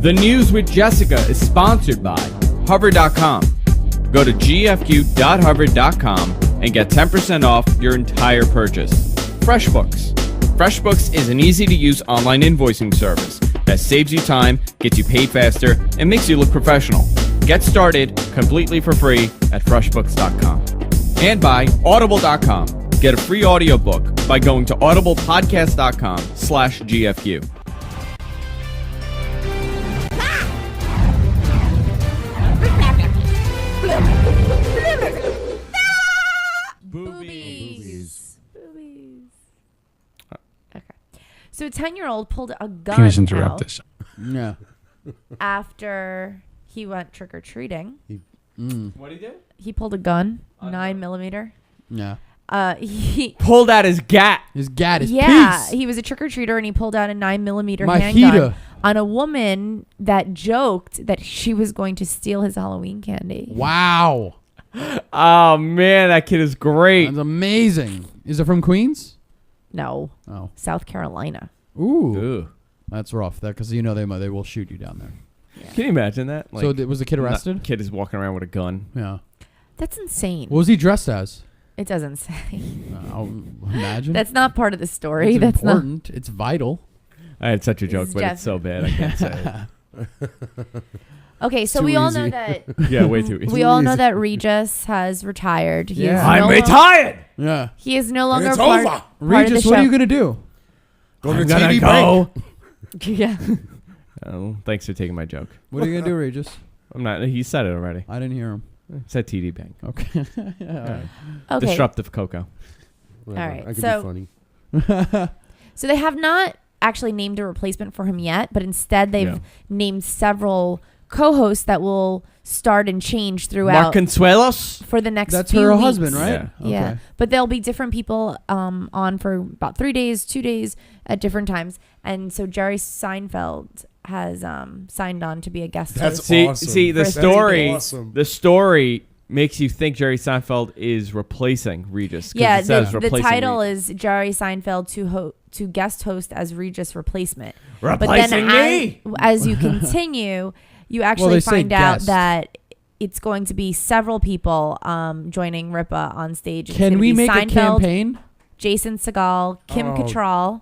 The News with Jessica is sponsored by Hover.com. Go to gfq.hover.com and get 10% off your entire purchase. FreshBooks. FreshBooks is an easy-to-use online invoicing service that saves you time, gets you paid faster, and makes you look professional. Get started completely for free at FreshBooks.com. And by Audible.com. Get a free audiobook by going to audiblepodcast.com/GFQ. Boobies. Okay. So a 10-year-old pulled a gun Can you just interrupt out this? Yeah. after he went trick-or-treating. What did he do? He pulled a gun, 9mm. Yeah. He Pulled out his gat. His gat is yeah, peace. he was a trick-or-treater and he pulled out a 9mm My handgun heater. on a woman that joked that she was going to steal his Halloween candy. Wow. Oh, man, that kid is great. That's amazing. Is it from Queens? No, Oh. South Carolina. Ooh. Ooh. That's rough. That because you know they will shoot you down there. Can you imagine that? So was the kid arrested? Kid is walking around with a gun. Yeah. That's insane. What was he dressed as? It doesn't say. I'll imagine. That's not part of the story. It's That's not. important. It's vital. I had such a This joke, is but Jeff. it's so bad I can't say Okay, so Too we all easy. know that. it. Yeah, way too easy. We all know that Regis has retired. He Yeah. is I'm no retired. Yeah. He is no longer it's part over. of the Regis, show. what are you gonna do? Go to I'm the gonna TV go. break. Yeah. Oh, thanks for taking my joke. What are you gonna do, Regis? I'm not. He said it already. I didn't hear him. He said TD Bank. Okay. Yeah, Okay. Disruptive cocoa. Whatever. right, I could so- be funny. So they have not actually named a replacement for him yet, but instead they've Yeah. named several co-hosts that will start and change throughout Mark Consuelos. for the next That's few her weeks. husband, right? Yeah. Yeah, Okay. but there'll be different people on for about 3 days, 2 days at different times, and so Jerry Seinfeld has signed on to be a guest That's host. See, awesome. see, the That's story. awesome. The story makes you think Jerry Seinfeld is replacing Regis. 'Cause Yeah, it says the replacing title Regis. is Jerry Seinfeld to guest host as Regis replacement. Replacing me. As you continue, you actually they say find out guest. that it's going to be several people joining Ripa on stage. It's Can gonna we be make a Seinfeld, campaign? Jason Segel, Kim Oh. Cattrall,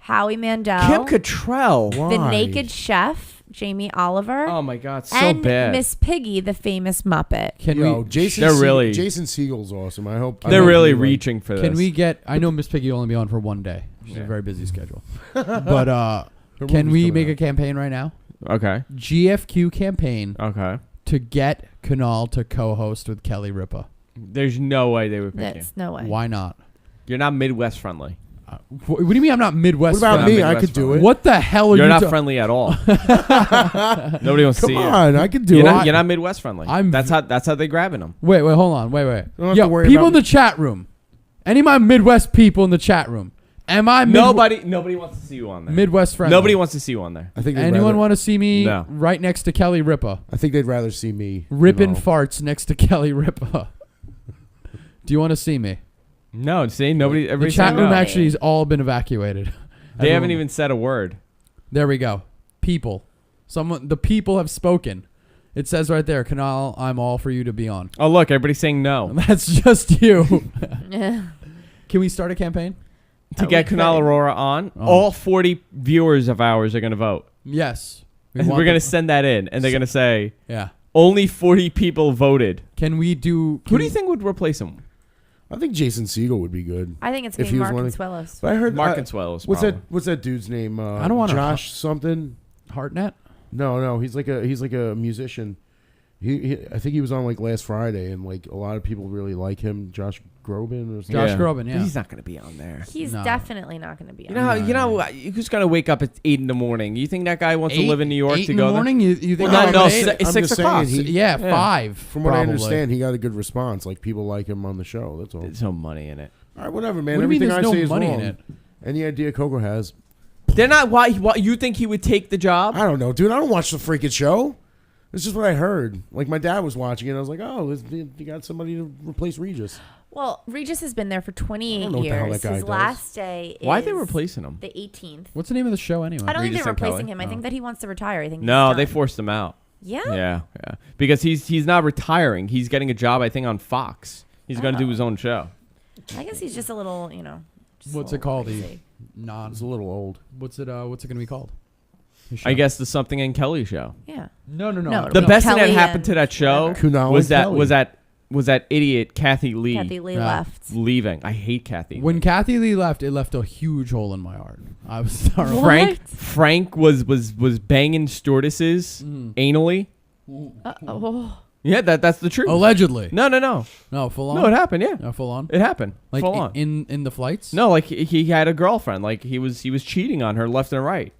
Howie Mandel, Kim Cattrall. the Why? Naked Chef, Jamie Oliver, Oh my God, so and bad. Miss Piggy, the famous Muppet. Can Yo, we? Jason. They're really- Jason Siegel's awesome. I hope They're I hope really he, like- reaching for this. Can we get? I know Miss Piggy will only be on for one day. She's Yeah. a very busy schedule. But Her can movie's we coming make out. a campaign right now? Okay. GFQ campaign Okay. to get Kunal to co-host with Kelly Ripa. There's no way they would pick That's no way. Why not? you. You're not Midwest friendly. What do you mean I'm not Midwest? What about friendly? me? I Midwest could do friendly. it. What the hell are You're you? not friendly at all. Nobody wants to Come see on, I could do you. it. You're not Midwest friendly. I'm That's how they're grabbing them. Wait, hold on. Wait. Don't have Yo, to worry people about in the chat room. Any of my Midwest people in the chat room. Am I Nobody wants to see you on there. Midwest friendly? Nobody wants to see you on there. I think they'd Anyone rather, want to see me No. right next to Kelly Ripa? I think they'd rather see me Ripping no. farts next to Kelly Ripa. Do you want to see me? No, see, nobody. The Everybody's chat saying room no. actually has all been evacuated. They haven't Everyone- even said a word. There we go. People. The people have spoken. It says right there, Kunal, I'm all for you to be on. Oh, look, everybody's saying no. That's just you. Yeah. Can we start a campaign? To get we Kunal could. Aurora on, Oh. all 40 viewers of ours are going to vote. Yes. We're want going to them- send that in, and they're going to say, Yeah. only 40 people voted. Can we do? Who do you think would replace him? I think Jason Siegel would be good. I think it's If going to be he was Mark one of- Consuelos. But I heard Mark Consuelos. What's probably. that dude's name? I don't wanna- Josh something. Hartnett? No, he's like a musician. He I think he was on like last Friday, and like a lot of people really like him. Josh Groban or something. Josh Groban, yeah. He's not going to be on there. He's No. definitely not going to be You on know, how, there. you know who's going to wake up at 8 in the morning? You think that guy wants to live in New York eight to in go the there? morning? You think? Well, I'll no, have an eight? it's I'm 6 just o'clock. saying, Yeah, Yeah. 5. From what I probably. understand, he got a good response. Like people like him on the show. That's all. There's no money in it. All right, whatever, man. What do you mean Everything there's I no say is money wrong. in it? Any idea Coco has? They're not. Why you think he would take the job? I don't know, dude. I don't watch the freaking show. It's just what I heard. Like my dad was watching it. I was like, oh, you got somebody to replace Regis. Well, Regis has been there for 28 know what the hell years. that guy His does. last day is Why are they replacing him? the 18th. What's the name of the show anyway? I don't think Regis they're and Kelly? replacing him. I think that he wants to retire. I think No, he's they done. forced him out. Yeah? Yeah. Because he's not retiring. He's getting a job, I think, on Fox. He's going to do his own show. I guess he's just a little, just a What's it little called? crazy. It's a little old. What's it gonna be called? His I show? guess the Something and Kelly show. Yeah. No. No, The No, best thing that Kelly happened to and that show whatever. Kunal was and Kelly. was that idiot Kathy Lee Kathy Lee Yeah. left. leaving. I hate Kathy. When Kathy Lee left, it left a huge hole in my heart. I was sorry. What? Frank was banging stewardesses anally. Oh. Yeah, that's the truth. Allegedly. No, Full on. no. It happened. Yeah, No, full on. it happened. Like Full on. in the flights. No, like he had a girlfriend. Like he was cheating on her left and right,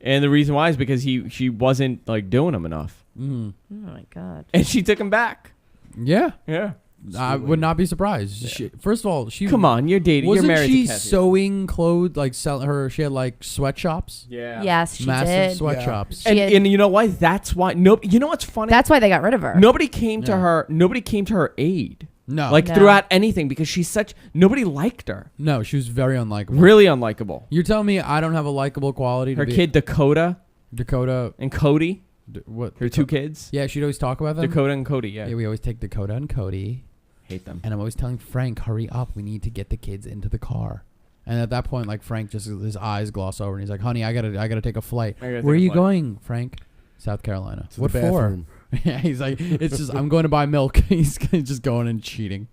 and the reason why is because she wasn't like doing him enough, Mm. Oh my God. and she took him back. Yeah. Yeah. I would not be surprised. She, first of all, she Come on, you're dating. Wasn't you're married she to Kathy. sewing clothes like selling her? She had like sweatshops, Yeah. Yes, she massive did. sweatshops. She had- And you know why? That's why. No. You know what's funny? That's why they got rid of her. Nobody came to Yeah. her. Nobody came to her aid. No, Like No. throughout anything because she's such. Nobody liked her. no, she was very unlikable. Really unlikable. You're telling me I don't have a likable quality? Her to be kid Dakota Dakota, and Cody. what? Her two kids. Yeah, she'd always talk about them. Dakota and Cody. Yeah. Yeah, we always take Dakota and Cody, Hate them. and I'm always telling Frank, "Hurry up, we need to get the kids into the car." And at that point, like Frank just his eyes gloss over, and he's like, "Honey, I gotta take a flight. I gotta Where are take a you flight." going, Frank? South Carolina. To What the for? bathroom. Yeah, he's like, it's just I'm going to buy milk. He's just going and cheating.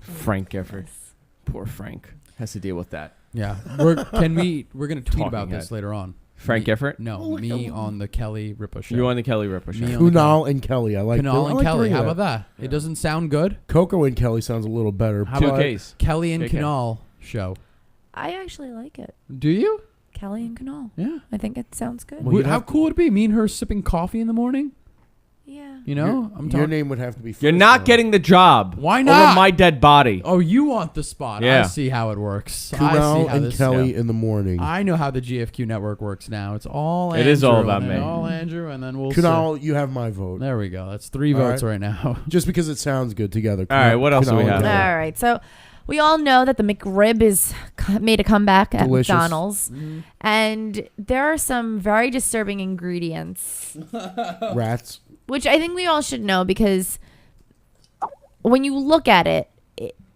Frank Gifford. Poor Frank has to deal with that. Yeah, we're gonna tweet Talking about this head. later on. Frank Me- Gifford. No, me on the Kelly Ripa show. You on the Kelly Ripa show? Me on the Kunal and Kelly. I like Kunal I and like Kelly. three How of about that? Yeah. It doesn't sound good. Coco and Kelly sounds a little better. How Two about Ks. Kelly and KK. Kunal show? I actually like it. Do you? Kelly and Canal. Yeah. I think it sounds good. Well, you'd How have to- cool would it be? Me and her sipping coffee in the morning. Yeah. You know, I'm Your talking. name would have to be first. You're not though. getting the job. Why Over not? my dead body. Oh, you want the spot? I Yeah. see how it works. I see Kunal how and this. Kelly yeah. in the morning. I know how the GFQ network works now. It's all It Andrew. is all about and me. All Andrew, and then we'll. Kunal, you have my vote. There we go. That's 3 All votes right now. Just because it sounds good together. All right, what else do we Kunal have? and Kelly. All right. So we all know that the McRib is made a comeback at Delicious. McDonald's. And there are some very disturbing ingredients, Rats. which I think we all should know because when you look at it,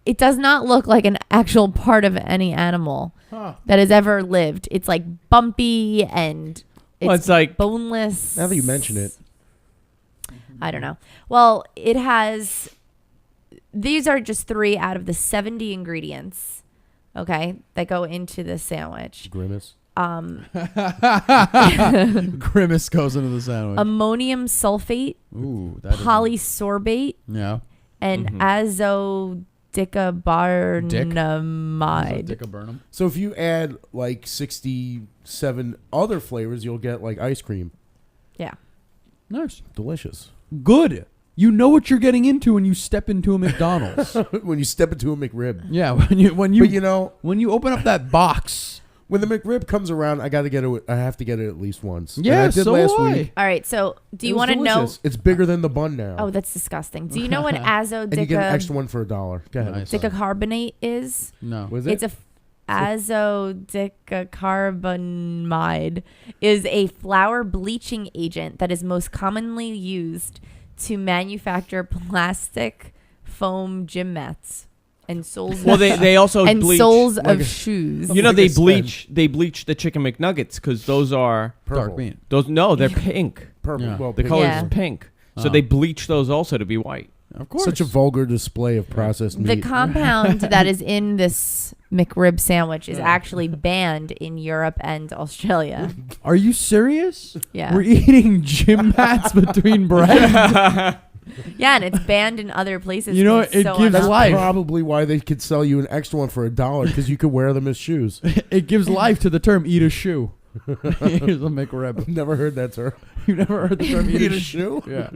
it does not look like an actual part of any animal that has ever lived. It's like bumpy and Well, it's like boneless. Now that you mention it. I don't know. Well, it has. These are just 3 out of the 70 ingredients, okay, that go into the sandwich. Grimace. Grimace goes into the sandwich. Ammonium sulfate, Ooh, that is- polysorbate, Yeah. and Mhm. azodicabarnamide. Dick of Burnham. So if you add like 67 other flavors, you'll get like ice cream. Yeah. Nice. Delicious. Good. You know what you're getting into when you step into a McDonald's. When you step into a McRib. Yeah, when you But you know, when you open up that box. when the McRib comes around, I have to get it at least once. And Yeah, I did so last do I. week. All right. So, do you It was want to know? delicious. It's bigger than the bun now. Oh, that's disgusting. Do you know what and you get an extra one for $1. Go ahead. Nice. azodicarbonate is? No. Was it? It's a azodicarbonamide is a flour bleaching agent that is most commonly used to manufacture plastic foam gym mats and soles. well, they also and bleach. soles like of a- shoes. You know like they a stem. bleach the chicken McNuggets because those are Purple. Dark meat. they're pink. Purple. Yeah. Well, The pink. color Yeah. is pink, so Oh. they bleach those also to be white. Of course. Such a vulgar display of processed The meat. compound that is in this McRib sandwich is actually banned in Europe and Australia. Are you serious? Yeah. We're eating gym mats between bread. Yeah, and it's banned in other places. You know, and it's it so gives That's unhealthy. life. probably why they could sell you an extra one for $1 because you could wear them as shoes. It gives life to the term "eat a shoe." Here's a McRib. Never heard that term. You never heard the term "eat, Eat a a shoe"? shoe? Yeah.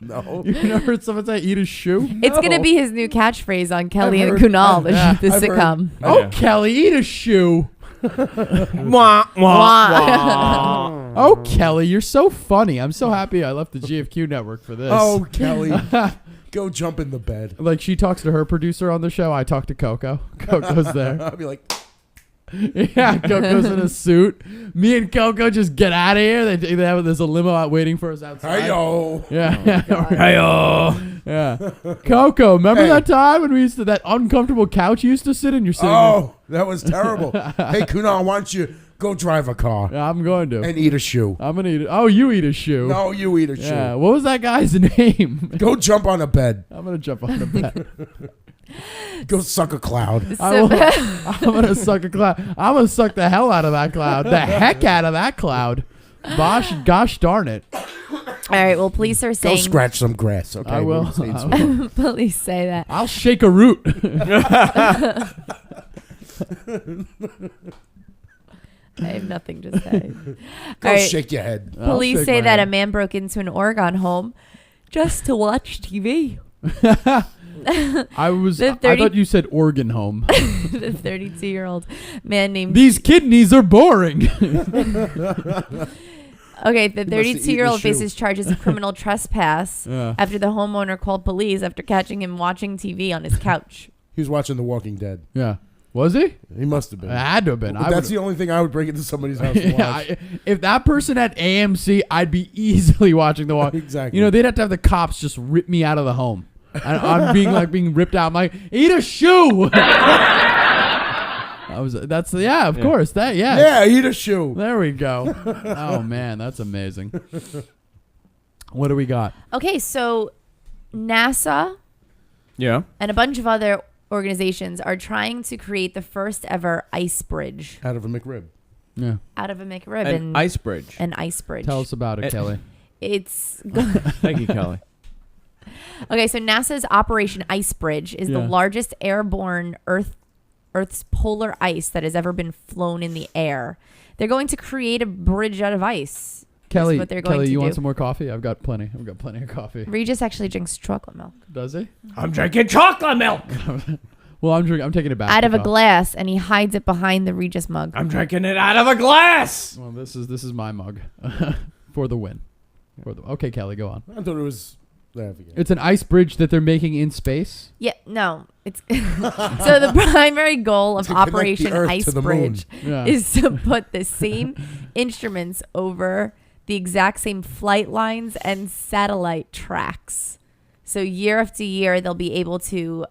No. You never heard someone say "eat a shoe"? It's going to No. be his new catchphrase on Kelly I've and heard- Kunal, the, yeah, the I've heard- sitcom. Oh, Yeah. Kelly, eat a shoe. Wah, wah. Oh, Kelly, you're so funny. I'm so happy I left the GFQ network for this. Oh, Kelly. Go jump in the bed. Like she talks to her producer on the show. I talk to Coco. Coco's there. I'll be like, Yeah, Coco's in a suit. Me and Coco just get out of here. There's a limo out waiting for us outside. hey-yo. Yeah. Hey, Yeah. Coco, remember Hey. that time when we used to, that uncomfortable couch you used to sit in? You're sitting Oh, that was terrible. Hey, Kunal, why don't you go drive a car in. Yeah, I'm going to. and eat a shoe? I'm going to eat it. Oh, you eat a shoe. No, you eat a Yeah. shoe. What was that guy's name? Go jump on a bed. I'm going to jump on the bed. Go suck a cloud. I'm going to suck a cloud. I'm going to suck the hell out of that cloud. The heck out of that cloud. Gosh darn it. All right. Well, police are Go saying. scratch some grass, okay? I will. We just need some- Police say that. I'll shake a root. I have nothing to say. Go All right. shake your head. I'll Police shake say my that head. a man broke into an Oregon home just to watch TV. I 30 thought you said organ home. The 32-year-old man named. These kidneys are boring. Okay, the eaten 32-year-old the shoe. faces charges of criminal trespass Yeah. after the homeowner called police after catching him watching TV on his couch. He was watching The Walking Dead. Yeah. Was he? He must have been. It had to have been. That's the only thing I would break into somebody's house to watch. Yeah, if that person had AMC, I'd be easily watching the walk. Exactly. You know, they'd have to have the cops just rip me out of the home. I'm being ripped out. I'm like, eat a shoe. Of course. Yeah, eat a shoe. There we go. Oh man, that's amazing. What do we got? Okay, so NASA Yeah. and a bunch of other organizations are trying to create the first ever ice bridge Out of a McRib. Yeah. out of a McRib. An ice bridge. An ice bridge. Tell us about it, It- Kelly. It's Thank you, Kelly. okay. So NASA's Operation Ice Bridge is the Yeah. largest airborne Earth's polar ice that has ever been flown in the air. They're going to create a bridge out of ice. Kelly, what they're going to you want do. some more coffee? I've got plenty. I've got plenty of coffee. Regis actually drinks chocolate milk Does he? I'm drinking chocolate milk. Well, I'm taking it back. out of a to glass, and he hides it behind the Regis mug. I'm drinking it out of a glass. Well, this is my mug for the win. Okay, Kelly, go on. I thought it was. There we go. It's an ice bridge that they're making in space. Yeah, no, it's so the primary goal of To connect the Operation Earth Ice to the Bridge Yeah. is to put the same instruments over the exact same flight lines and satellite tracks. So year after year, they'll be able to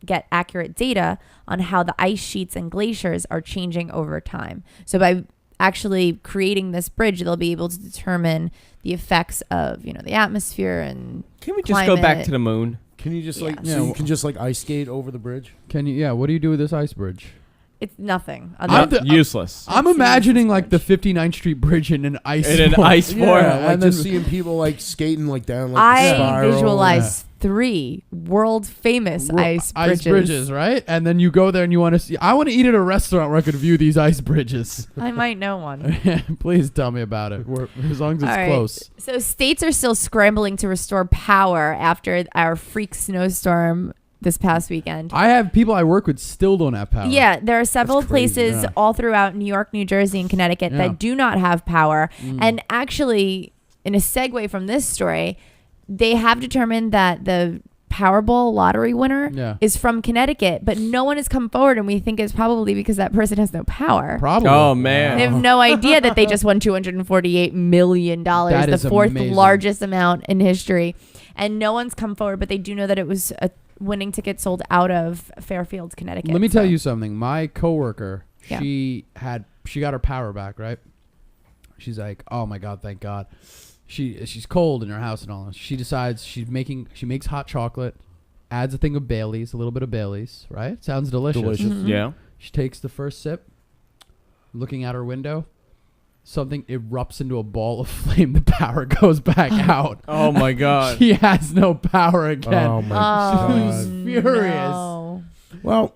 get accurate data on how the ice sheets and glaciers are changing over time. So by actually creating this bridge, they'll be able to determine the effects of, the atmosphere and Can we just go back climate. to the moon? Can you just Yeah. so you can just ice skate over the bridge? Can you? Yeah. What do you do with this ice bridge? It's nothing. Useless. I'm Let's see imagining this like the 59th Street Bridge in an ice. In an form. ice form. Yeah, Like and then just seeing people like skating like down like the I spiral. visualize 3 world famous ice bridges. right? And then you go there and you want to see. I want to eat at a restaurant where I could view these ice bridges. I might know one. Please tell me about it. As long as it's All right. close. So states are still scrambling to restore power after our freak snowstorm this past weekend. I have people I work with still don't have power. Yeah, there are several That's crazy, places yeah. all throughout New York, New Jersey, and Connecticut Yeah. that do not have power. Mm. And actually, in a segue from this story, they have determined that the Powerball lottery winner Yeah. is from Connecticut, but no one has come forward, and we think it's probably because that person has no power. Probably. Oh, man. They have no idea that they just won $248 million, That the is fourth amazing. largest amount in history. And no one's come forward, but they do know that it was a winning ticket sold out of Fairfield, Connecticut. Let me tell So- you something. My coworker, Yeah. she got her power back, right? She's like, "Oh my god, thank God." She's cold in her house and all that. She decides she makes hot chocolate, adds a thing of Baileys, a little bit of Baileys, right? Sounds delicious. Delicious. Mhm. Yeah. She takes the first sip, looking out her window. Something erupts into a ball of flame. The power goes back out. Oh my God. She has no power again. Oh my Oh, She's god. furious. no. Well,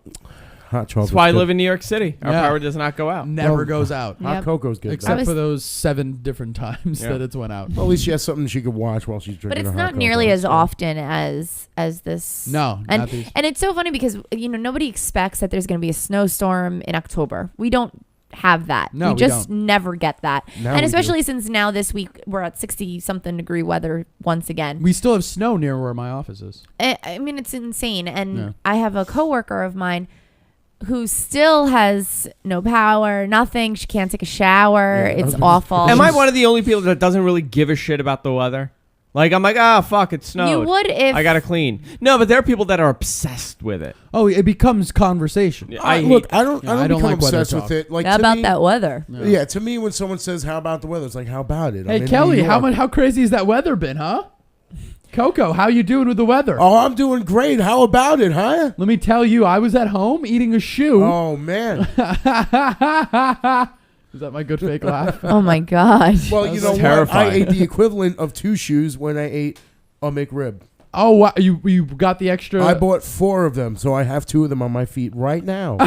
hot chocolate. That's why I live in New York City. Our Yeah. power does not go out. Never Well, goes out. Hot Yep. cocoa's good. Except was- for those 7 different times Yeah. that it's went out. Well, at least she has something she could watch while she's drinking. But it's her hot not nearly cocoa. as often as this. No, And not these. and it's so funny because nobody expects that there's going to be a snowstorm in October. We don't have that. No, we we just don't. never get that. Now And we especially since now this week we're at 60-something degree weather once again. We still have snow near where my office is. I mean, it's insane. And Yeah. I have a coworker of mine who still has no power, nothing. She can't take a shower. Yeah, It's awful. Am I one of the only people that doesn't really give a shit about the weather? Like, I'm like, fuck, it snowed. You would if I gotta clean. No, but there are people that are obsessed with it. Oh, it becomes conversation. Yeah, I don't become like weather obsessed talk. with it. Like How to about me, that weather? Yeah, to me, when someone says, "How about the weather?" It's like, "How about it?" I'm Hey in Kelly, New how York. how crazy has that weather been, huh? Coco, how you doing with the weather? Oh, I'm doing great. How about it, huh? Let me tell you, I was at home eating a shoe. Oh man. Is that my good fake laugh? Oh my God. Well, you know what? I terrifying. ate the equivalent of 2 shoes when I ate a McRib. Oh, wow. You got the extra. I bought 4 of them, so I have 2 of them on my feet right now.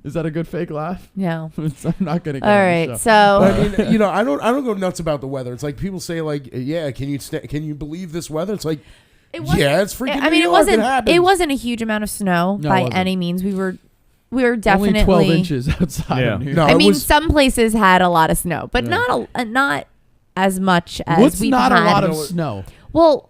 Is that a good fake laugh? No. I'm not gonna. Get All on the right. show. So I mean, I don't go nuts about the weather. It's like people say, like, yeah, can you believe this weather? It's like, it wasn't- yeah, it's freaking. I mean, New it York. wasn't. happens. It wasn't a huge amount of snow No, it by wasn't. any means. We were definitely only 12 inches outside. Yeah. Of New No, York. I it mean, was- some places had a lot of snow, but Yeah. not as much as What's we've not had. a lot of No, it- snow? Well,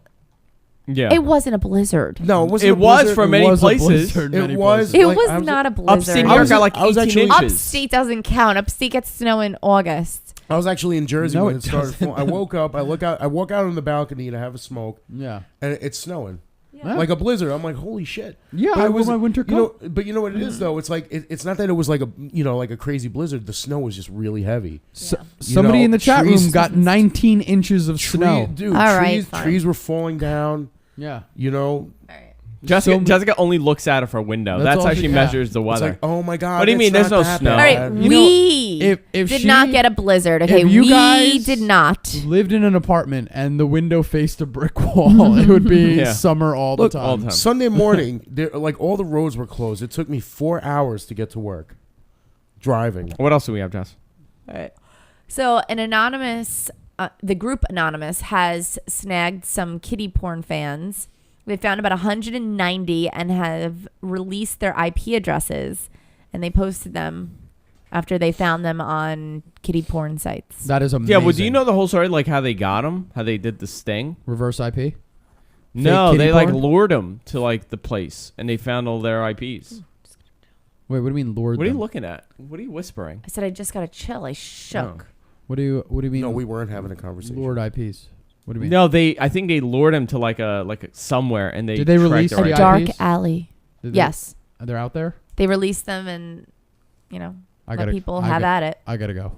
Yeah. it wasn't a blizzard. No, it wasn't. It a was blizzard. for It many was a places. blizzard in It many was- places. It Like, was I was- not a blizzard. Upstate New I York was- got like I was 18 actually- inches. Upstate doesn't count. Upstate gets snow in August. I was actually in Jersey No, when it it started. doesn't. I woke up. I walk out on the balcony to have a smoke, Yeah. and it's snowing. Yeah. Like a blizzard. I'm like, holy shit. Yeah, But I it wore my winter you know, coat. but you know what it is though? It's like it's not that it was like a crazy blizzard. The snow was just really heavy. Somebody know, in the chat trees- room got 19 inches of snow. Dude, All right, trees, fine. trees were falling down. Yeah. You know, Jessica only looks out of her window. That's That's all how she- she yeah. measures the it's weather. like, oh my god. What do you it's mean? There's not no that snow. All right, bad. You know, we if did she- not get a blizzard. Okay, if you we guys did not. lived in an apartment and the window faced a brick wall, it would be Yeah. summer all Look, the all time. the time. Sunday morning, like all the roads were closed. It took me 4 hours to get to work, driving. What else do we have, Jess? All right. So an anonymous, the group Anonymous has snagged some kiddie porn fans. They found about 190 and have released their IP addresses, and they posted them after they found them on kiddie porn sites. That is amazing. Yeah, well, do you know the whole story, like how they got them? How they did the sting? reverse IP? No, kiddie they like porn? lured them to like the place, and they found all their IPs. Wait, what do you mean lured What are you them? looking at? What are you whispering? I said I just got to chill. I shook. What do you mean? No, we weren't having a conversation. lured IPs. What do you mean? No, I think they lured him to like a somewhere, and they Did they tracked release their the A IPs. dark IPs? alley. Did they- Yes, They're out there? they released them, and let people have at it. I gotta go.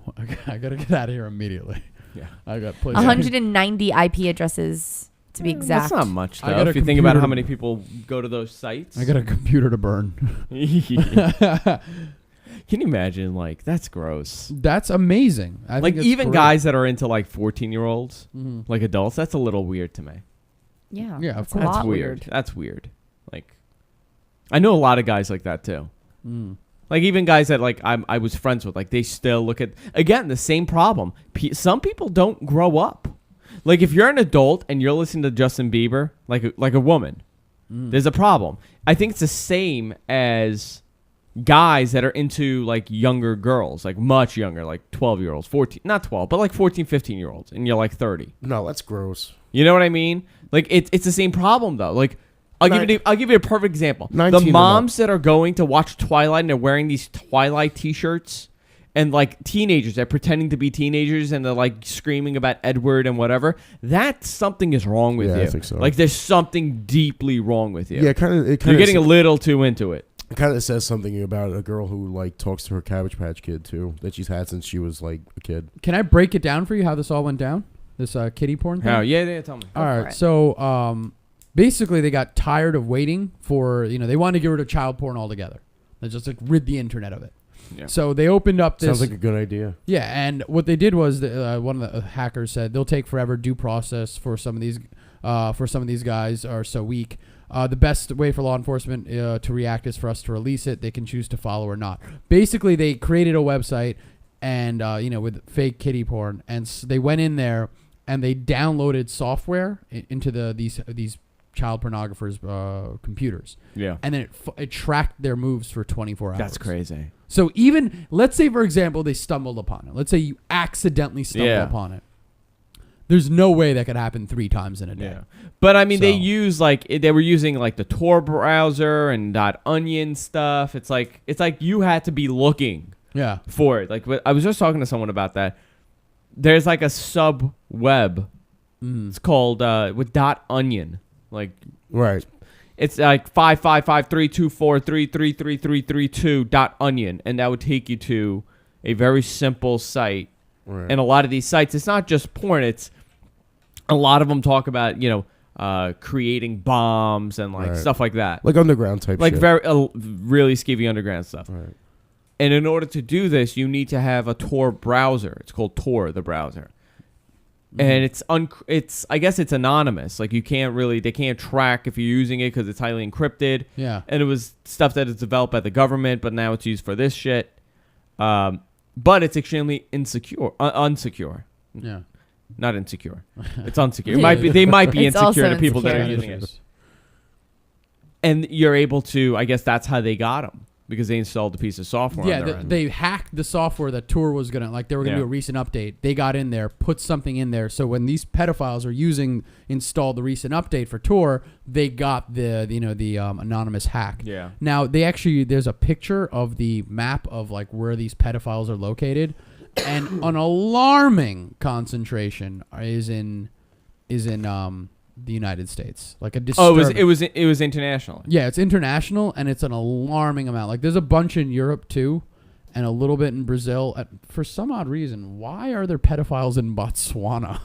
I gotta get out of here immediately. Yeah. I got places. 190 IP addresses to be exact. That's not much, I though. got a If you think about computer how to- many people go to those sites. I got a computer to burn. Can you imagine? Like, that's gross. That's amazing. I Like, think it's even great. guys that are into like 14-year-olds, Mhm. like adults, that's a little weird to me. Yeah, Yeah, of that's course. a That's lot weird. That's weird. Like, I know a lot of guys like that too. Mm. Like even guys that like I was friends with, like they still look at again the same problem. Some people don't grow up. Like if you're an adult and you're listening to Justin Bieber, like a woman, there's a problem. I think it's the same as guys that are into like younger girls, like much younger, like 12-year-olds, 14, not 12, but like 14, 15-year-olds, and you're like 30. No, that's gross. You know what I mean? Like it's the same problem though. Like I'll give you a perfect example. 19 The and moms that are going to watch Twilight and they're wearing these Twilight T-shirts, and like teenagers that are pretending to be teenagers and they're like screaming about Edward and whatever. That something is wrong with Yeah, you. I think so. Like there's something deeply wrong with you. Yeah, kind of. You're getting a little too into it. It kind of says something about a girl who like talks to her Cabbage Patch Kid too, that she's had since she was like a kid. Can I break it down for you how this all went down? This kiddie porn thing? How? Yeah, tell me. All for right. it. So basically they got tired of waiting for, they wanted to get rid of child porn altogether. They just like rid the internet of it. Yeah. So they opened up this. Sounds like a good idea. Yeah, and what they did was one of the hackers said they'll take forever due process for some of these guys are so weak. The best way for law enforcement to react is for us to release it. They can choose to follow or not. Basically, they created a website and with fake kiddie porn, and they went in there and they downloaded software into these child pornographers' computers. Yeah. And then it tracked their moves for 24 hours. That's crazy. So even, let's say, for example, they stumbled upon it. Let's say you accidentally stumble upon it. There's no way that could happen 3 times in a day. Yeah. But I mean, they were using like the Tor browser and .onion stuff. It's like you had to be looking for it. Like I was just talking to someone about that. There's like a sub web. It's called with .onion. Like Right. it's like 5553243333332 .onion, and that would take you to a very simple site. Right. And a lot of these sites, it's not just porn. It's a lot of them talk about creating bombs and like stuff like that, like underground type, like shit. very really skeevy underground stuff. Right. And in order to do this, you need to have a Tor browser. It's called Tor, the browser. And it's I guess it's anonymous. Like they can't track if you're using it because it's highly encrypted. Yeah. And it was stuff that is developed by the government, but now it's used for this shit. But it's extremely unsecure. Yeah. Not insecure. It's unsecure. They might be It's insecure also to people that are insecure. using it. And you're able to, I guess that's how they got them. Because they installed a piece of software on their end. They hacked the software that Tor was going to, like they were going to do a recent update. They got in there, put something in there. So when these pedophiles are installed the recent update for Tor, they got the anonymous hack. Yeah. Now, there's a picture of the map of like where these pedophiles are located. And an alarming concentration is in the United States, like a disturbing. It was international. Yeah, it's international, and it's an alarming amount. Like there's a bunch in Europe too, and a little bit in Brazil. For some odd reason, why are there pedophiles in Botswana?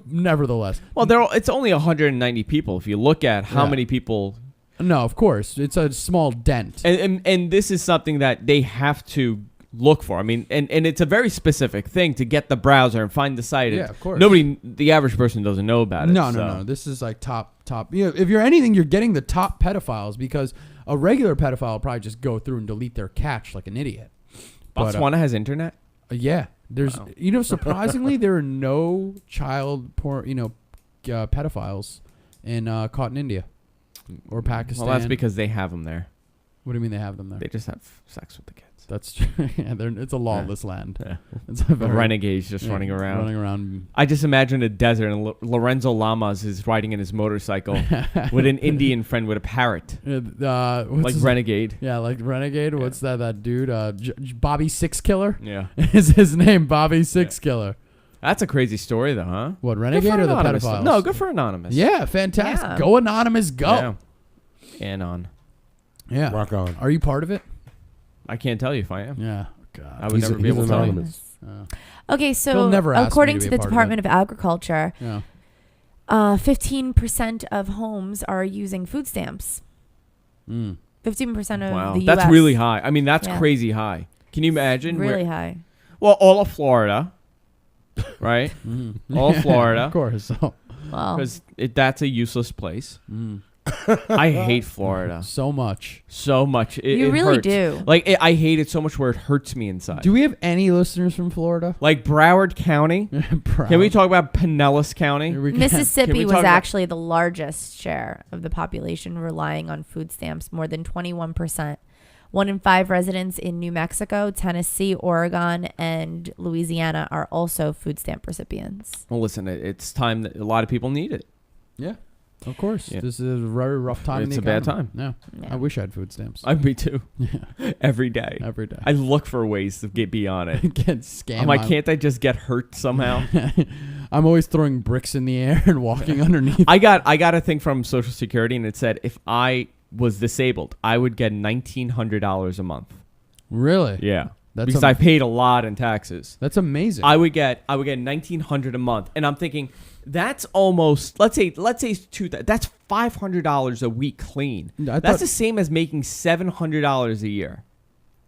Nevertheless, well, it's only 190 people. If you look at how many people. No, of course, it's a small dent. And this is something that they have to look for. I mean, and it's a very specific thing to get the browser and find the site. Yeah, of course. The average person doesn't know about it. No. This is like top. If you're anything, you're getting the top pedophiles, because a regular pedophile will probably just go through and delete their cache like an idiot. Botswana has internet? Yeah. There's, surprisingly, there are no child porn, pedophiles caught in India or Pakistan. Well, that's because they have them there. What do you mean they have them there? They just have sex with the kids. That's true. It's a lawless land. Yeah. It's a The renegades just running around. Running around. I just imagine a desert and Lorenzo Lamas is riding in his motorcycle with an Indian friend with a parrot. Like Renegade. Yeah, like Renegade. Yeah. What's that dude? Bobby Six Killer? Yeah. Is his name Bobby Six Killer? That's a crazy story, though, huh? What, Renegade or the pedophiles? No, good for Anonymous. Yeah, fantastic. Yeah. Go Anonymous, go. Yeah. Anon. Yeah. Rock on. Are you part of it? I can't tell you if I am. Yeah. God. I would never be able to tell you. anonymous. Okay, They'll so never ask me according to to be a the part of Department it. of Agriculture, Yeah. 15% of homes are using food stamps. 15% of Wow. the U.S. That's really high. I mean, that's Yeah. crazy high. Can you imagine? Really high. Well, all of Florida, right? All of Florida. Of course. Wow. Because that's a useless place. I hate Florida So much. so much. You it really hurts. do. Like, I hate it so much where it hurts me inside. Do we have any listeners from Florida? Like Broward County. Can we talk about Pinellas County? Here we go. Can Mississippi we was talk about- actually the largest share of the population relying on food stamps, more than 21%. 1 in 5 residents in New Mexico, Tennessee, Oregon, and Louisiana are also food stamp recipients. Well, listen, it's time that a lot of people need it. Yeah. Of course. Yeah. This is a very rough time in It's the a bad economy. time. Yeah. Yeah. I wish I had food stamps. Me too. Every day. Every day. I look for ways to be on it. Get scammed. I'm like, can't I just get hurt somehow? I'm always throwing bricks in the air and walking underneath. I got a thing from Social Security, and it said if I was disabled, I would get $1,900 a month. Really? Yeah, That's because I paid a lot in taxes. That's amazing. I would get $1,900 a month, and I'm thinking that's almost let's say that's $500 a week clean. I That's thought- the same as making $700 a year,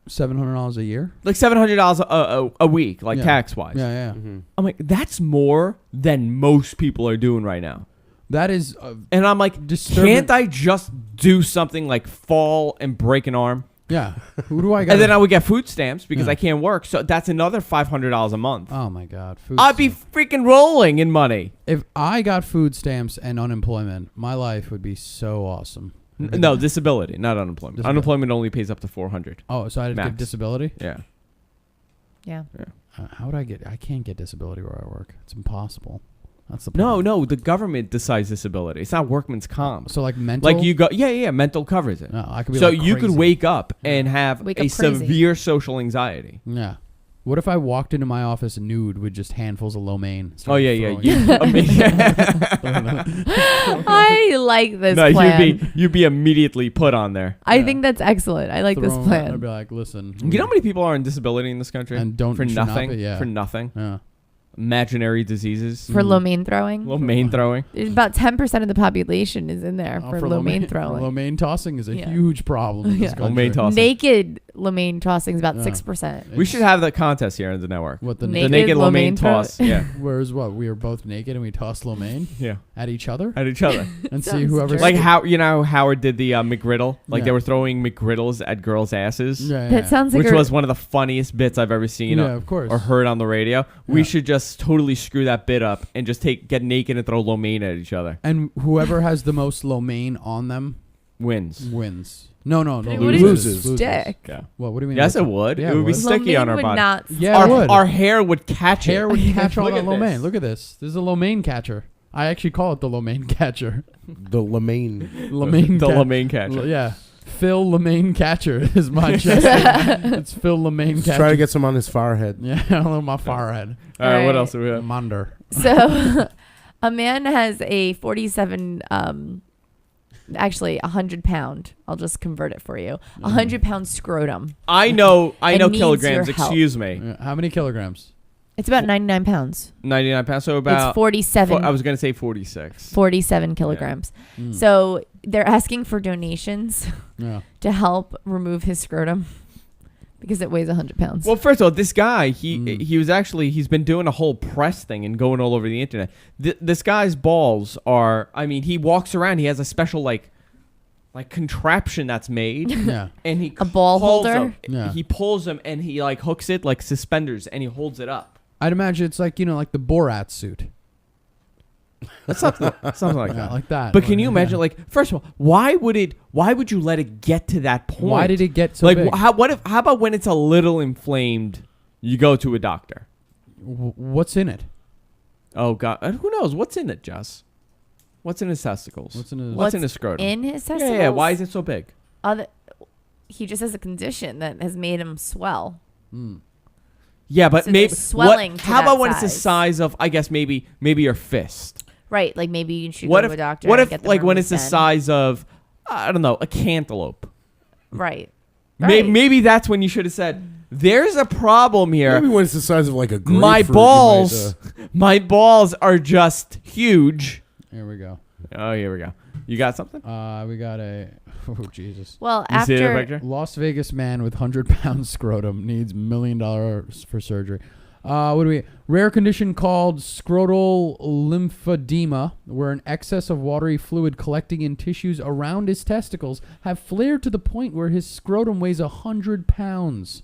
$700 a year? like $700 a week, like Yeah. tax wise. Yeah. I'm like, that's more than most people are doing right now. That is And I'm like, disturbing. can't I just do something like fall and break an arm? Yeah. Who do I got? And then I would get food stamps because Yeah. I can't work. So that's another $500 a month. Oh my God. Food I'd be freaking rolling in money. If I got food stamps and unemployment, my life would be so awesome. No, disability, not unemployment. Disability. Unemployment only pays up to $400. Oh, so I'd Max. get disability? Yeah. Yeah. How would I get? I can't get disability where I work. It's impossible. That's the No, problem. no, the government decides disability. It's not workman's comp. So like mental. Like you go, yeah, mental covers it. No, I could be So like you could crazy. wake up and have Wake a up crazy. severe social anxiety. Yeah. What if I walked into my office nude with just handfuls of lo mein? Oh yeah. I like this No, plan. you'd be immediately put on there. I think that's excellent. I like this I'd plan. be like, listen. You know how many people are on disability in this country? And don't- for should not nothing. be, yeah. For nothing. Yeah. Imaginary diseases. For lo mein throwing. Lo mein throwing. About 10% of the population is in there Oh, for lo mein throwing. Lo mein tossing is a Yeah. huge problem in this Yeah. country. Lo mein tossing. Naked lo mein tossing is about Yeah. 6%. We should have that contest here on the network. What the The Naked naked lo lo mein mein throw- toss. Yeah. Whereas what? We are both naked and we toss lo mein Yeah. at each other At each other. and see Sounds whoever. jerky. Like how Howard did the McGriddle. Like Yeah. they were throwing McGriddles at girls' asses. Yeah, That sounds like Which a- was one of the funniest bits I've ever seen Yeah, of course. or heard on the radio. We Yeah. should just totally screw that bit up and just get naked and throw lo mein at each other. And whoever has the most lo mein on them Wins. wins. No. But it wouldn't Loses. stick. Yeah. What do you mean? Yes, it would. Yeah, it would be it would. Lo sticky on mein our would body. not Yeah, it would. Our hair would catch Hair it. would catch all Look that at lo mein. this. Look at this. This is a lo mein catcher. I actually call it the lo mein catcher. The Lemaine. Lo mein. The lo mein catcher. Yeah. Phil lo mein catcher is my chest. It's Phil lo mein Just catcher. try to get some on his forehead. Yeah, on my forehead. All right, what Alright. else do we have? Mander. So a man has a 47, actually 100-pound. I'll just convert it for you. 100-pound scrotum. I know It needs kilograms. your help. Excuse me. Yeah, how many kilograms? It's about 99 pounds. 99 pounds. So about. It's 47. I was gonna say 46. 47 kilograms. Mm. So they're asking for donations Yeah. to help remove his scrotum because it weighs 100 pounds. Well, first of all, this guy, Mm. he's been doing a whole press thing and going all over the internet. This guy's balls are, I mean, he walks around, he has a special like contraption that's made, Yeah. and he A ball pulls holder? them. Yeah. He pulls them and he like hooks it like suspenders and he holds it up. I'd imagine it's like, like the Borat suit. That's something like Yeah, that. like that. But can you Yeah. imagine, like, first of all, why would you let it get to that point? Why did it get so like big? how about when it's a little inflamed, you go to a doctor? What's in it? Oh God, who knows what's in it, Jess? What's in his testicles? What's in his- What's in his scrotum? in his yeah, testicles? yeah. Why is it so big? He just has a condition that has made him swell. Yeah, but So maybe there's swelling to how about that when it's the size. size of, I guess maybe your fist? Right, like maybe you should What go if to a doctor what and if get them like when removed it's the then. size of, I don't know, a cantaloupe? Right. Maybe that's when you should have said, "There's a problem here. Maybe when it's the size of like a grapefruit. My you might, balls, my balls are just huge." Here we go. Oh, here we go. You got something? We got a. Oh, Jesus. Well, You see the after picture? Las Vegas man with 100-pound scrotum needs $1 million for surgery. What do we? Rare condition called scrotal lymphedema, where an excess of watery fluid collecting in tissues around his testicles have flared to the point where his scrotum weighs 100 pounds.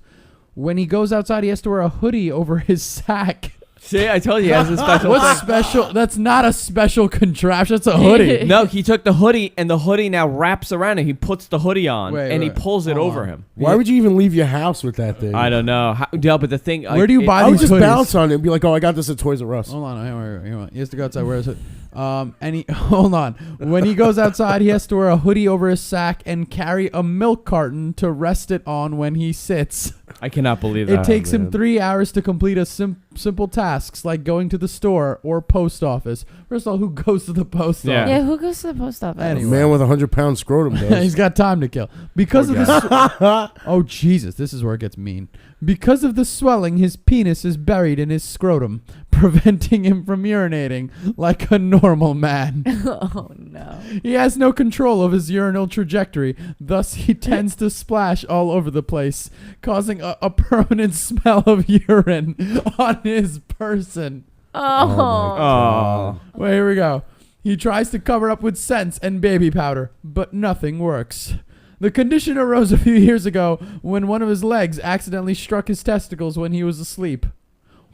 When he goes outside, he has to wear a hoodie over his sack. See, I told you, he has a special What's thing. special? That's not a special contraption. That's a hoodie. No, he took the hoodie, and the hoodie now wraps around him. He puts the hoodie on, Wait, and he wait. pulls it Hold over on. him. Why would you even leave your house with that thing? I don't know. Yeah, but the thing... Where do you buy I would these just hoodies? bounce on it and be like, "Oh, I got this at Toys R Us." Hold on, hang on. He has to go outside. Where is it? And he hold on. When he goes outside, he has to wear a hoodie over his sack and carry a milk carton to rest it on when he sits. I cannot believe It that. takes him man. 3 hours to complete a simple tasks like going to the store or post office. First of all, who goes to the post Yeah. office? Yeah, who goes to the post office? A Anyway. man with a 100-pound scrotum does. He's got time to kill. Because of the oh Jesus, this is where it gets mean. Because of the swelling, his penis is buried in his scrotum, preventing him from urinating like a normal man. Oh no. He has no control of his urinal trajectory, thus he tends to splash all over the place, causing a permanent smell of urine on his person. Oh. Oh. Well, here we go. He tries to cover up with scents and baby powder, but nothing works. The condition arose a few years ago when one of his legs accidentally struck his testicles when he was asleep.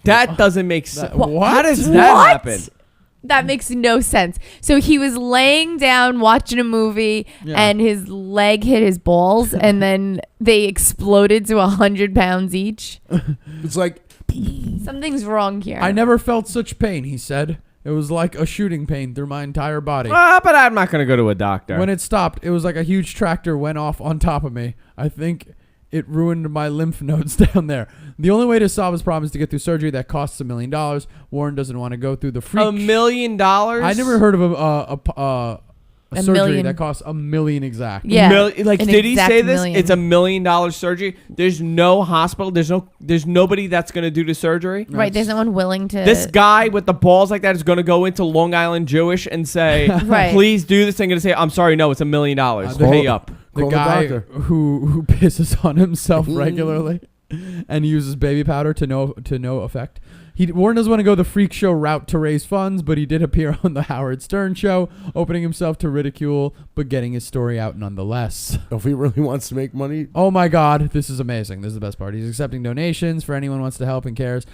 That doesn't make sense. What? How does that What? happen? That makes no sense. So he was laying down watching a movie and his leg hit his balls and then they exploded to 100 pounds each. It's like Something's wrong here. I never felt such pain, he said. It was like a shooting pain through my entire body. But I'm not going to go to a doctor. When it stopped, it was like a huge tractor went off on top of me. I think it ruined my lymph nodes down there. The only way to solve his problem is to get through surgery that costs $1 million. Warren doesn't want to go through the freak. $1 million? I never heard of a surgery million. that costs $1 million exact. Yeah. Like, an did he exact say this? million. It's $1 million surgery. There's no hospital. There's nobody that's going to do the surgery. Right. There's no one willing to. This guy with the balls like that is going to go into Long Island Jewish and say, Right. please do this. I'm going to say, I'm sorry, no, it's $1 million. Pay up. The Call the guy doctor. who pisses on himself regularly and uses baby powder to no effect. Warren doesn't want to go the freak show route to raise funds, but he did appear on the Howard Stern show, opening himself to ridicule, but getting his story out nonetheless. if he really wants to make money, Oh my God, this is amazing. This is the best part. He's accepting donations for anyone who wants to help and cares,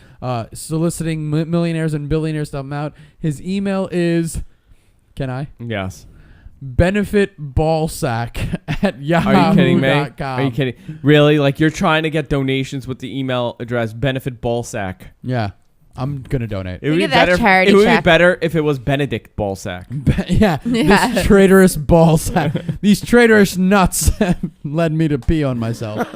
soliciting millionaires and billionaires to help him out. His email is, can I? Yes. benefitballsack at yahoo.com. Are you kidding me? Are you kidding? Really? Like, you're trying to get donations with the email address Benefit Ballsack. Yeah, I'm gonna donate. It would Look be at that better. charity It would be check. better if it was Benedict Ballsack. Yeah, Yeah. this traitorous ballsack. These traitorous nuts led me to pee on myself.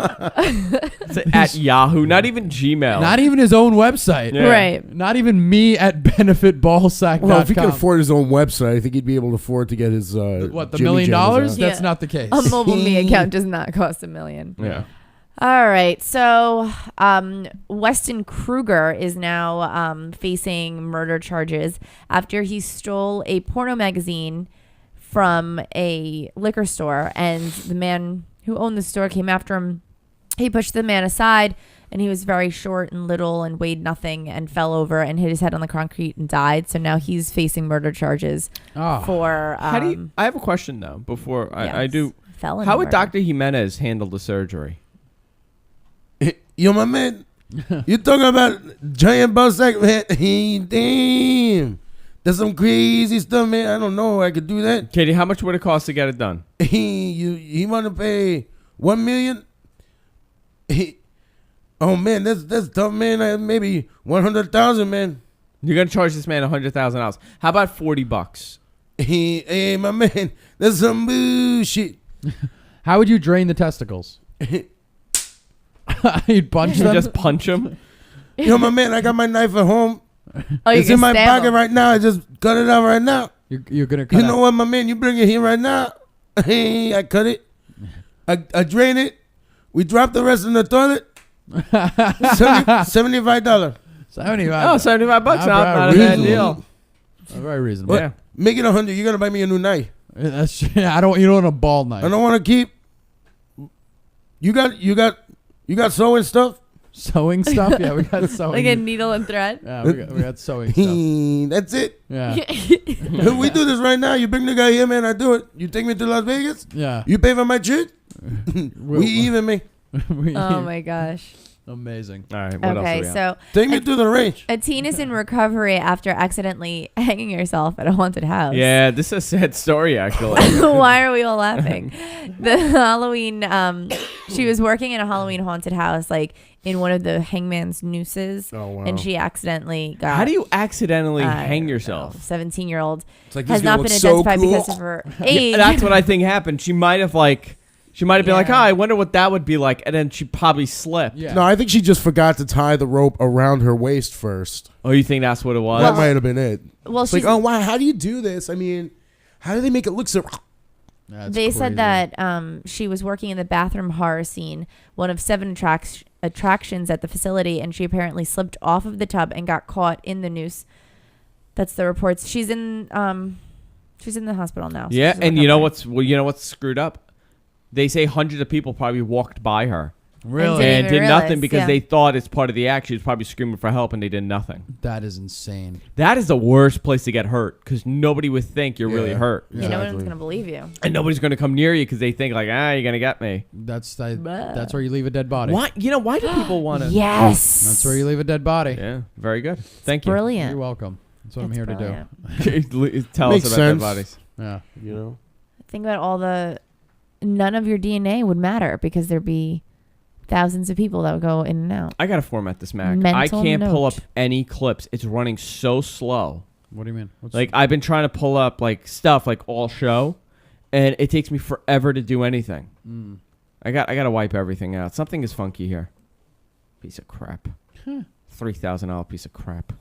At Yahoo, not even Gmail. Not even his own website. Yeah. Right. Not even me at benefitballsack.com. well, if he could afford his own website, I think he'd be able to afford to get his what, the $1 Jimmy million? Jams out. That's Yeah. not the case. A mobile me account does not cost $1 million. Yeah. All right. So Weston Kruger is now facing murder charges after he stole a porno magazine from a liquor store. And the man who owned the store came after him. He pushed the man aside, and he was very short and little and weighed nothing and fell over and hit his head on the concrete and died. So now he's facing murder charges for... How do you, I have a question, though, before I yes, do. felony How would murder. Dr. Jimenez handle the surgery? Yo, my man, you talking about giant ballsack, man? Damn, that's some crazy stuff, man. I don't know. I could do that. Katie, how much would it cost to get it done? You want to pay $1 million? Oh man, that's tough, man. Maybe 100,000, man. You're going to charge this man $100,000. How about $40? Hey, my man, that's some bullshit. How would you drain the testicles? You'd punch You them? just punch him? Yo, my man, I got my knife at home. Oh, you It's can in my stab pocket him. right now. I just cut it out right now. You're going to cut You know out. what, my man? You bring it here right now. Hey, I cut it. I drain it. We drop the rest in the toilet. $75. 75. Oh, $75. Not Not a bad. bad Reasonable. deal. Very reasonable. What? Yeah. Make it 100. You're gonna buy me a new knife. That's, I don't. You don't want a ball knife. I don't want to keep. You got sewing stuff. Sewing stuff. Yeah, we got sewing. Like a needle and thread. Yeah, we got sewing stuff. That's it. Yeah, We do this right now. You bring the guy here, man. I do it. You take me to Las Vegas. yeah. You pay for my trip. We'll- We even, me. Oh my gosh. Amazing. All right. What else do Okay, we have? so Take me to the range. a teen is in recovery after accidentally hanging herself at a haunted house. Yeah, this is a sad story, actually. Why are we all laughing? The Halloween, she was working in a Halloween haunted house, like in one of the hangman's nooses, Oh, wow. and she accidentally got. How do you accidentally I hang don't yourself? know, 17-year-old It's like has this dude not been looks so identified cool. because of her age. Yeah, that's what I think happened. She might have been like, oh, Yeah. I wonder what that would be like. And then she probably slipped. Yeah. No, I think she just forgot to tie the rope around her waist first. Oh, you think that's what it was? That might have been it. Well, It's like, she's, oh, wow, how do you do this? I mean, how do they make it look so... That's they said crazy. that she was working in the bathroom horror scene, one of 7 attractions at the facility, and she apparently slipped off of the tub and got caught in the noose. That's the reports. She's in the hospital now. so Yeah, she's in and you know recovery. what's screwed up? They say hundreds of people probably walked by her Really? Didn't And even did nothing realize, because yeah. they thought it's part of the act. She was probably screaming for help, and they did nothing. That is insane. That is the worst place to get hurt because nobody would think you're really hurt. No one's going to believe you. And nobody's going to come near you because they think, like, you're going to get me. That's where you leave a dead body. Why? You know, why do people want to? Yes. That's where you leave a dead body. Yeah, very good. Thank you. Brilliant. You're welcome. That's what I'm here Brilliant. to do. Tell Makes us about sense. dead bodies. Yeah. You know. Think about none of your DNA would matter because there'd be thousands of people that would go in and out. I got to format this Mac. I Mental can't pull up note. any clips. It's running so slow. What do you mean? Like, I've been trying to pull up, like, stuff, like, all show, and it takes me forever to do anything. I got to wipe everything out. Something is funky here. Piece of crap. $3,000 piece of crap.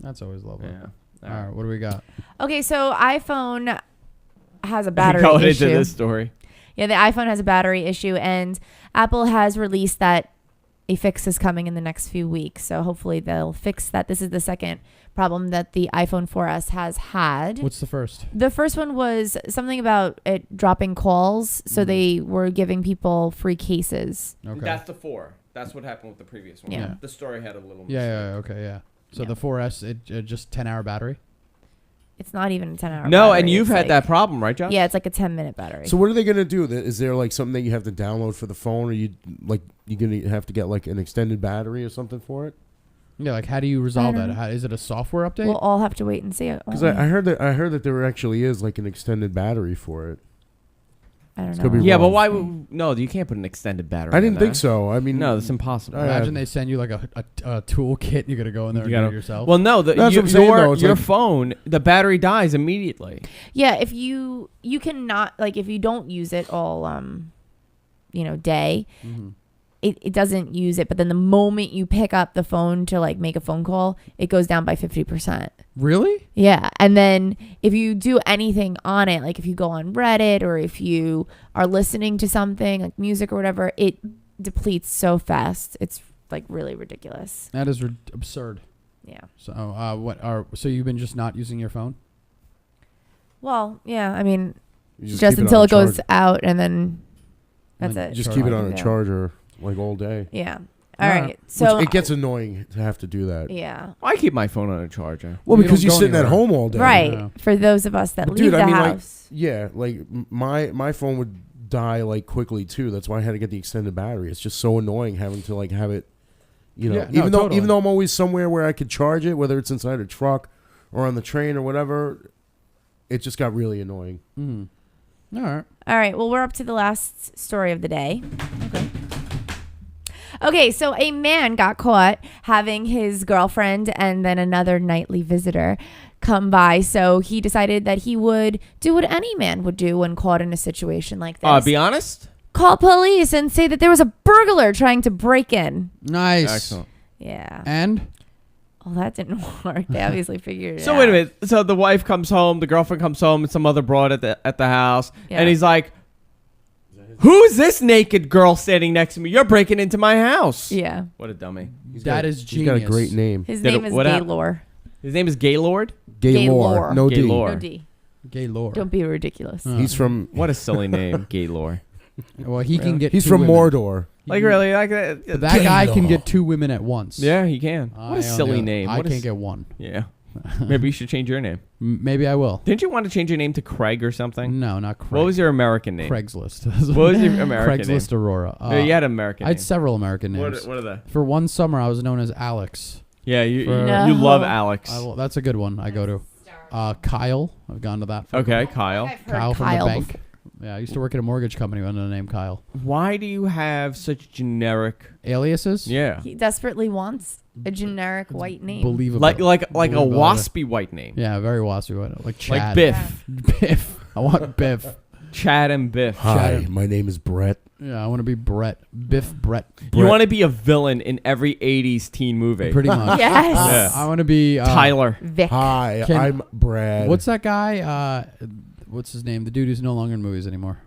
That's always lovely. Yeah. All right. What do we got? Okay, so iPhone has a battery Going issue. into this story. Yeah, the iPhone has a battery issue, and Apple has released that a fix is coming in the next few weeks. So hopefully they'll fix that. This is the second problem that the iPhone 4S has had. What's the first? The first one was something about it dropping calls. So they were giving people free cases. Okay. That's the 4. That's what happened with the previous one. Yeah. The story had a little Yeah. Okay. Yeah. So Yeah. the 4S, it just 10-hour battery. It's not even a 10-hour No, battery. and you've It's had like- that problem, right, Josh? Yeah, it's like a 10-minute battery. So what are they gonna do? Is there like something that you have to download for the phone, or you gonna have to get like an extended battery or something for it? Yeah. Like, how do you resolve I that? don't How, is it a software update? We'll all have to wait and see it. Because I heard that there actually is like an extended battery for it. I don't could know. be Yeah, wrong. but why would... No, you can't put an extended battery I in didn't there. think so. I mean, No, that's impossible. Imagine they send you like a tool kit. You got to go in there You and do gotta- it yourself. Well, no, That's what I'm saying, though. It's your like- phone, the battery dies immediately. Yeah, if you cannot, like, if you don't use it all day, it doesn't use it, but then the moment you pick up the phone to like make a phone call, it goes down by 50%. Really? Yeah, and then if you do anything on it, like if you go on Reddit or if you are listening to something like music or whatever, it depletes so fast. It's like really ridiculous. That is absurd. Yeah. So so you've been just not using your phone? Well, yeah, I mean, You just keep it until on it goes charge- out and then that's Like, it. Just Charge keep it it. on a charger like all day. Yeah. All Alright. right. So Which it gets annoying to have to do that. yeah. I keep my phone on a charger. Well, You because don't you're go sitting at anywhere. home all day. Right. Yeah. For those of us that But leave dude, the I mean, house. Yeah, like my phone would die like quickly too. That's why I had to get the extended battery. It's just so annoying having to like have it, Yeah, no, even totally. though I'm always somewhere where I could charge it, whether it's inside a truck or on the train or whatever, it just got really annoying. All right. All right. Well, we're up to the last story of the day. Okay. So a man got caught having his girlfriend and then another nightly visitor come by. So he decided that he would do what any man would do when caught in a situation like this. Be honest? Call police and say that there was a burglar trying to break in. Nice. Excellent. Yeah. And Well, that didn't work. They obviously figured it out. So wait a minute. So the wife comes home, the girlfriend comes home, and some other broad at the house, Yeah. and he's like, "Who's this naked girl standing next to me? You're breaking into my house." Yeah. What a dummy. that is He's genius. got a great name. His Did name it- is what hap- Gaylord. His name is Gaylord. Gaylord. No D. Gaylord. No D. Gaylord. Don't be ridiculous. He's from What a silly name, Gaylord. Well, he can get. he's two from women. Mordor. Like really, like that. But that guy can Gaylord. get 2 women at once. Yeah, he can. I What a silly only- name. I What a can't s- get one. Yeah. Maybe you should change your name. Maybe I will. Didn't you want to change your name to Craig or something? No, not Craig. What was your American name? Craigslist? What was your American Craigslist Aurora. name? You had an American I had name. several American names. What are they? For one summer, I was known as Alex. Yeah, you No. you love Alex. That's a good one. I go to Kyle. I've gone to that. Okay, Kyle. I've heard Kyle from Kyle the bank. before. Yeah, I used to work at a mortgage company under the name Kyle. Why do you have such generic? Aliases? Yeah, He desperately wants a generic white name. Believable. like a Believable. waspy white name, Yeah, very waspy. Like like Chad. Biff, Biff. I want Biff. Chad and Biff. Hi, Chad. my name is Brett. Yeah, I want to be Brett. Biff Brett. You want to be a villain in every '80s teen movie. Pretty much. Yes. Yeah. I want to be Tyler. Vic. Hi, Can- I'm Brad. What's that guy? What's his name? The dude who's no longer in movies anymore.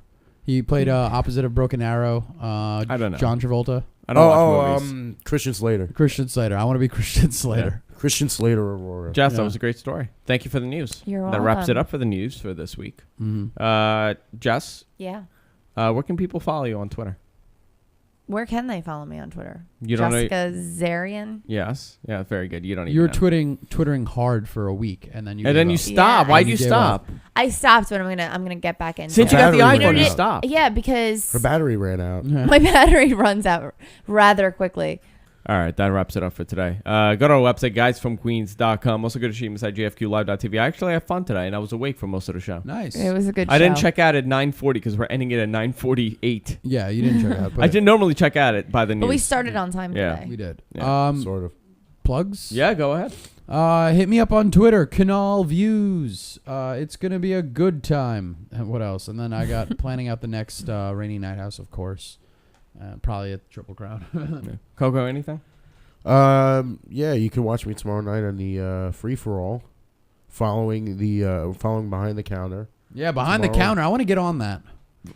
He played opposite of Broken Arrow. I don't know. John Travolta. I don't watch movies. Christian Slater. Christian Slater. I want to be Christian Slater. Christian Slater Aurora. Jess, Yeah. that was a great story. Thank you for the news. You're That wraps it welcome. up for the news for this week. Mm-hmm. Jess, Yeah. where can people follow you on Twitter? Where can they follow me on Twitter? You don't know. Jessica Zarian. Yes. Yeah, very good. You don't even You were know. twittering hard for a week, and then you. And then gave you up. stop. Yeah. Why'd And you you gave stop? I stopped, but I'm gonna get back in. Since you got the Battery iPhone, ran you out. stopped. Yeah, because Her battery ran out. my battery runs out rather quickly. All right, that wraps it up for today. Go to our website, guysfromqueens.com. Also go to sheemaside.gfqlive.tv. I actually had fun today, and I was awake for most of the show. Nice. It was a good. I didn't show. check out at 9:40 because we're ending it at 9:48. Yeah, you didn't check it out. But I didn't normally check out it by the news. But we started on time Yeah. today. We did. Yeah, Sort of. Plugs. Yeah, go ahead. Hit me up on Twitter, Canal Views. It's gonna be a good time. And what else? And then I got planning out the next Rainy Night House, of course. Probably at Triple Crown. Yeah. Coco, anything? Yeah, you can watch me tomorrow night on the Free for All, following Behind the Counter. Yeah, Behind the Tomorrow. Counter. I want to get on that.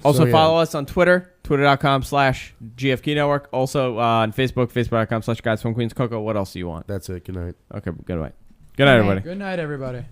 Also, So, yeah. follow us on Twitter, twitter.com/GFQ Network. Also on Facebook, facebook.com/guysfromqueens. Coco, what else do you want? That's it. Good night. Okay, good night. Good night, everybody. Good night, everybody.